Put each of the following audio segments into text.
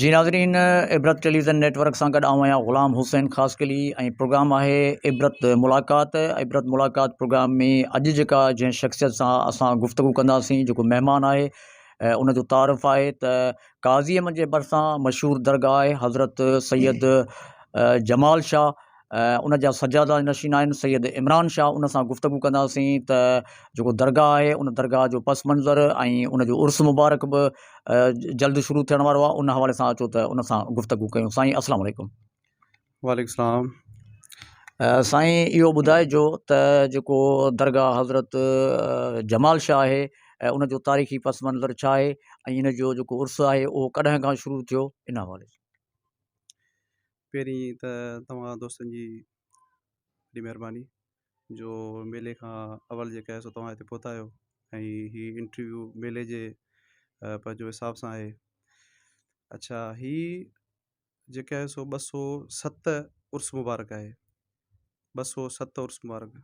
जी नाज़रीन, इबरत television network सां गॾु आऊं आहियां ग़ुलाम हुसैन ख़ासकली ऐं प्रोग्राम आहे इबरत मुलाक़ात प्रोग्राम में अॼु जेका जंहिं शख़्सियत सां असां गुफ़्तगू कंदासीं, जेको महिमान आहे उनजो तारुफ़ आहे त काज़ीअम जे भरिसां मशहूरु दरगाह आहे हज़रत सैयद जमाल शाह। उन जा सजादा नशीन आहिनि सैयद इमरान शाह। उन सां गुफ़्तगू कंदासीं त जेको दरगाह आहे उन दरगाह जो पस मंज़र ऐं उनजो उर्स मुबारक बि जल्द शुरू थियण वारो आहे। उन हवाले सां अचो त उन सां गुफ़्तगू कयूं। साईं अस्सलाम वालेकुम। वालेकुम सलाम। साईं इहो ॿुधाइजो त जेको दरगाह हज़रत जमाल शाह आहे उनजो तारीख़ी पस मंज़र छा आहे ऐं इन जो जेको उर्स आहे उहो कॾहिं खां शुरू थियो, इन हवाले सां। पहिरीं त तव्हां दोस्तनि जी वॾी महिरबानी जो मेले खां अवल जेका आहे सो तव्हां हिते पहुता आहियो ऐं हीअ इंटरव्यू मेले जे पंहिंजो हिसाब सां आहे। अच्छा, हीअ जेका आहे सो 207 उर्स मुबारक आहे। 207 उर्स मुबारक।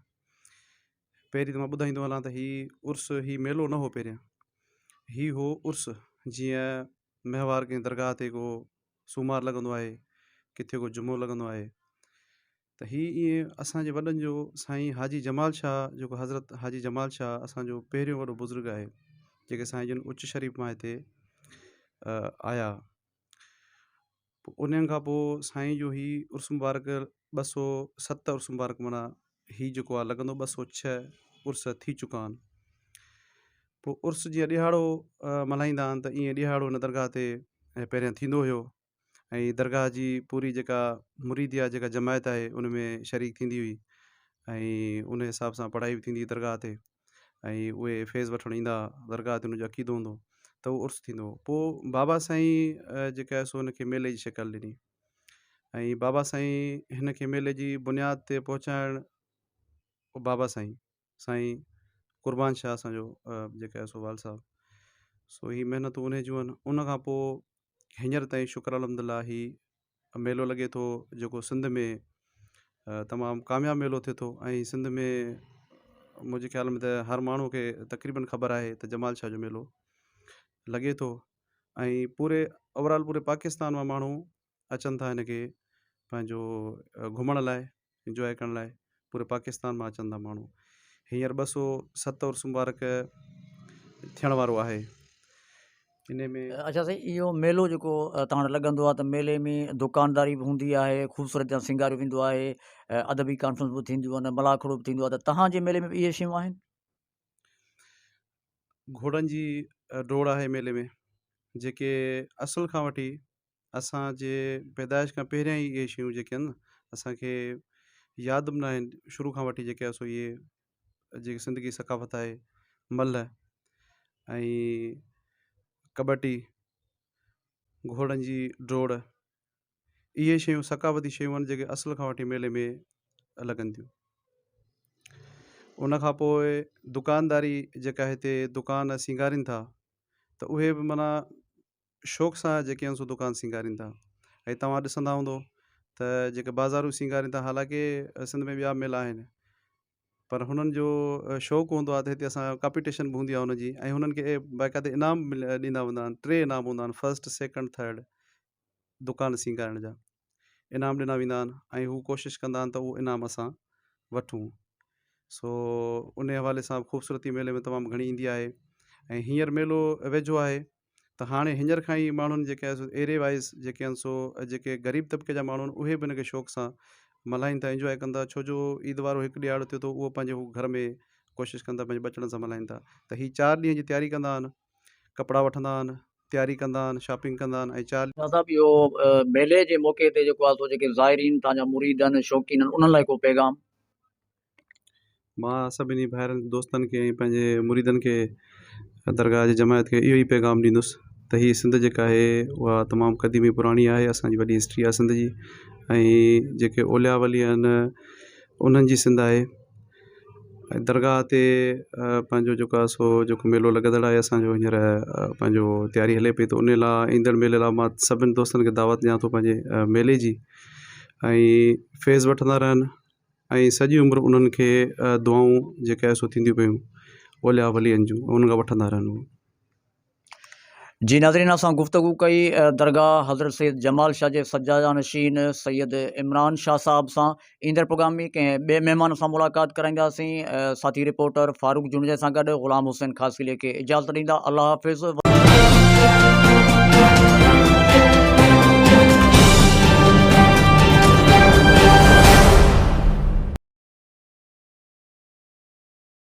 पहिरीं त मां ॿुधाईंदो हलां त हीअ उर्स हीअ मेलो न हो, पहिरियां हीअ हो उर्स। जीअं महिवार कंहिं दरगाह ते को सूमार लॻंदो आहे, किथे को जुमो लॻंदो आहे, त हीअ ईअं असांजे वॾनि जो साईं हाजी जमाल शाह, जेको हज़रत हाजी जमाल शाह असांजो पहिरियों वॾो बुज़ुर्ग आहे, जेके साईं जन उच्च शरीफ़ मां हिते आया। उन्हनि खां पोइ साईं जो ही उर्स मुबारक 207 उर्स मुबारक माना हीअ जेको आहे लॻंदो 206 उर्स थी चुका आहिनि। पोइ उर्स जीअं ॾिहाड़ो मल्हाईंदा आहिनि त ईअं ॾिहाड़ो हिन दरगाह ते पहिरियां थींदो हुयो ऐं दरगाह जी पूरी जेका मुरीदिया जेका जमायत आहे उन में शरीक थींदी हुई ऐं उन हिसाब सां पढ़ाई बि थींदी हुई दरगाह ते ऐं उहे फैज़ वठणु ईंदा दरगाह ते, उनजो अक़ीदो हूंदो त उहो उर्स थींदो। पोइ बाबा साईं जेका आहे सो हुनखे मेले जी शिकल ॾिनी ऐं बाबा साईं हिन खे मेले जी बुनियाद ते पहुचाइण बाबा साईं क़ुर्बान शाह असांजो जेका आहे सो वाल साहब, सो ही महिनतूं उन जूं आहिनि। उन खां पोइ हींअर ताईं शुक्र अलहमदिल्ला ही मेलो लॻे थो जेको सिंध में तमामु कामयाबु मेलो थिए थो ऐं सिंध में मुंहिंजे ख़्याल में त हर माण्हू खे तक़रीबन ख़बर आहे त जमाल शाह जो मेलो लॻे थो ऐं पूरे ओवरऑल पूरे पाकिस्तान मां माण्हू अचनि था हिन खे पंहिंजो घुमण लाइ, इंजॉय करण लाइ पूरे पाकिस्तान मां अचनि था माण्हू। हींअर 207 उर्स मुबारक थियण वारो आहे। इन में अच्छा साईं, इहो मेलो जेको तव्हां लॻंदो आहे त मेले में दुकानदारी बि हूंदी आहे, ख़ूबसूरत जा सिंगारियो वेंदो आहे, अदबी कॉन्फ्रेंस बि थींदियूं आहिनि, मलाखड़ो बि थींदो आहे, त तव्हांजे मेले में बि इहे शयूं आहिनि? घोड़नि जी डोड़ आहे मेले में, जेके असुल खां वठी असांजे पैदाइश खां पहिरियां ई इहे शयूं जेके आहिनि न असांखे यादि बि न आहिनि, शुरू खां वठी जेके आहे सो इहे जेकी सिंध जी सकाफ़त आहे, मल ऐं कबड्डी, घोड़नि जी डोड़, इहे शयूं सकाफ़ती शयूं आहिनि जेके असुल खां वठी मेले में लॻनि थियूं। उन खां पोइ दुकानदारी जेका हिते दुकान सिंगारीनि था त उहे बि माना शौक़ सां जेके आहिनि सो दुकान सिंगारीनि था। ऐं तव्हां ॾिसंदा हूंदो त जेके बाज़ारूं सिंगारीनि था, हालांकि सिंध में ॿिया मेला आहिनि पर हुननि जो शौक़ु हूंदो आहे त हिते असां कॉम्पिटिशन बि हूंदी आहे हुनजी ऐं हुननि खे बाक़ाइदे इनाम ॾींदा हूंदा आहिनि। 3 इनाम हूंदा आहिनि, 1st, 2nd, 3rd दुकान सिंगारण जा इनाम ॾिना वेंदा आहिनि ऐं हू कोशिशि कंदा आहिनि त उहो इनाम असां वठूं। सो उन हवाले सां ख़ूबसूरती मेले में तमामु घणी ईंदी आहे ऐं हींअर मेलो वेझो आहे त हाणे हींअर खां ई माण्हुनि जेके आहे सो एरिया वाइज़ जेके आहिनि सो जेके ग़रीब तबिके जा माण्हू आहिनि उहे बि हिन खे शौक़ सां मल्हाइनि था, इंजॉय कंदा। छो जो ईद वारो हिकु ॾियारो थियो त उहो पंहिंजे घर में कोशिशि कंदा पंहिंजे बचड़नि सां मल्हाइनि था। त हीअ 4 ॾींहं जी तयारी कंदा आहिनि, कपिड़ा वठंदा आहिनि, तयारी कंदा आहिनि, शॉपिंग कंदा आहिनि ऐं 4 साहिबु इहो मेले जे मौक़े ते जेको आहे सो जेके ज़ाइरीन तव्हांजा मुरीद आहिनि, शौक़ीन आहिनि, उन्हनि लाइ को पैगाम? मां सभिनी भाइरनि दोस्तनि खे ऐं पंहिंजे मुरीदनि खे दरगाह जी जमायत खे इहो ई पैगाम ॾींदुसि त हीअ सिंध जेका आहे उहा तमामु क़दीमी पुराणी आहे, असांजी वॾी हिस्ट्री आहे सिंध जी ऐं जेके ओलिया वली आहिनि उन्हनि जी सिंध आहे। ऐं दरगाह ते पंहिंजो जेको आहे सो जेको मेलो लॻंदड़ आहे असांजो हींअर पंहिंजो तयारी हले पई, त उन लाइ ईंदड़ मेले लाइ मां सभिनि दोस्तनि खे दावत ॾियां थो पंहिंजे मेले जी ऐं फैज़ वठंदा रहनि ऐं सॼी उमिरि उन्हनि खे दुआऊं जेके आहे सो थींदियूं पियूं ओलिया वलीअनि जूं, उन खां वठंदा रहनि। जी नाज़रीन, असां गुफ्तगू कई दरगाह हज़रत सैयद जमाल शाह जे सज्जादा नशीन सैयद इमरान शाह साहब सां। ईंदड़ प्रोग्राम में कंहिं ॿिए महिमान सां मुलाक़ात कराईंदासीं। साथी रिपोर्टर फारूक जुनेजा सां गॾु ग़ुलाम हुसैन ख़ासकिले खे इजाज़त ॾींदा। अल्लाह हाफ़िज़।